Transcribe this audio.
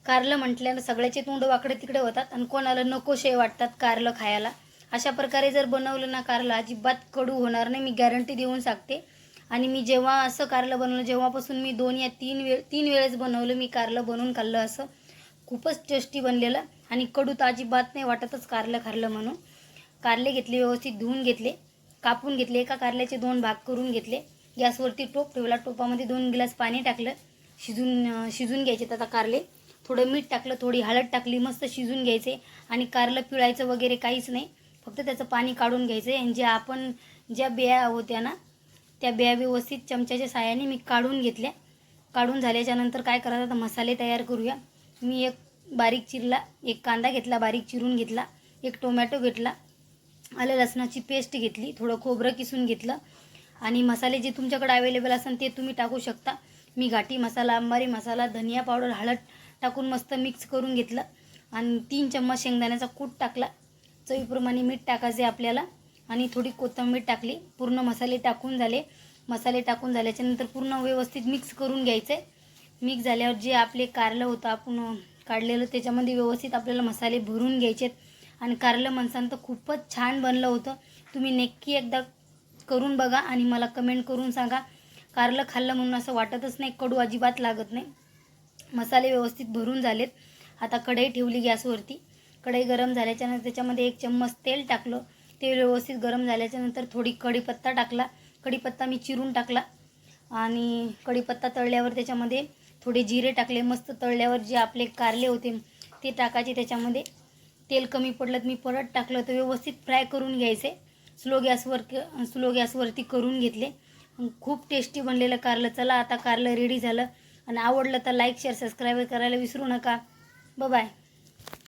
कारलं म्हटल्यानं सगळ्याचे तोंड वाकडे तिकडे होतात आणि कोणाला नकोशे वाटतात कारलं खायला. अशा प्रकारे जर बनवलं ना कारलं अजिबात कडू होणार नाही, मी गॅरंटी देऊन सांगते. आणि मी जेव्हा असं कारलं बनवलं, जेव्हापासून मी 2 या 3 वेळेस बनवलं मी कारलं, बनवून खाल्लं असं. खूपच टेस्टी बनलेलं आणि कडू तर अजिबात नाही वाटतच कारलं खाल्लं म्हणून. कारले घेतले, व्यवस्थित धुवून घेतले, कापून घेतले, एका कारल्याचे 2 भाग करून घेतले. गॅसवरती टोप ठेवला, टोपामध्ये 2 ग्लास पाणी टाकलं, शिजून घ्यायचे. आता कारले थोडं मीठ टाकलं, थोडी हळद टाकली, मस्त शिजून घ्यायचे. आणि कारलं पिळायचं वगैरे काहीच नाही, फक्त त्याचं पाणी काढून घ्यायचं आहे. आणि ज्या बिया होत्या ना त्या बिया व्यवस्थित चमच्याच्या साहाय्याने मी काढून घेतल्या. काढून झाल्याच्यानंतर काय करायचं, आता मसाले तयार करूया. मी एक कांदा घेतला, बारीक चिरून घेतला, एक टोमॅटो घेतला, आलं लसणाची पेस्ट घेतली, थोडं खोबरं किसून घेतलं. आणि मसाले जे तुमच्याकडे अवेलेबल असेल ते तुम्ही टाकू शकता. मी घाटी मसाला, अंबारी मसाला, धनिया पावडर, हळद टाकून मस्त मिक्स करून घेतलं. आणि 3 चम्मच शेंगदाण्याचा कूट टाकला. चवीप्रमाणे मीठ टाकायचे आपल्याला आणि थोडी कोथिंबीर टाकली. पूर्ण मसाले टाकून झाले. मसाले टाकून झाल्याच्यानंतर पूर्ण व्यवस्थित मिक्स करून घ्यायचे. मिक्स झाल्यावर जे आपले कारलं होतं आपण काढलेलं त्याच्यामध्ये व्यवस्थित आपल्याला मसाले भरून घ्यायचेत. आणि कारलं म्हणसान तर खूपच छान बनलं होतं. तुम्ही नक्की एकदा करून बघा आणि मला कमेंट करून सांगा. कारलं खाल्लं म्हणून असं वाटतच नाही, कडू अजिबात लागत नाही. मसाले व्यवस्थित भरून झालेत. आता कढई ठेवली गॅसवरती. कढई गरम झाल्याच्यानंतर त्याच्यामध्ये 1 चम्मच तेल टाकलं. तेल व्यवस्थित गरम झाल्याच्यानंतर थोडी कढीपत्ता टाकला. कढीपत्ता मी चिरून टाकला. आणि कढीपत्ता तळल्यावर त्याच्यामध्ये थोडे जिरे टाकले. मस्त तळल्यावर जे आपले कारले होते ते टाकायचे त्याच्यामध्ये. तेल कमी पडलं तर मी परत टाकलं. तर व्यवस्थित फ्राय करून घ्यायचे. स्लो गॅसवरती करून घेतले. खूप टेस्टी बनलेलं कारलं. चला आता कारलं रेडी झालं. आणि आवडलं तर लाईक शेअर सबस्क्राईब करायला विसरू नका. बाय.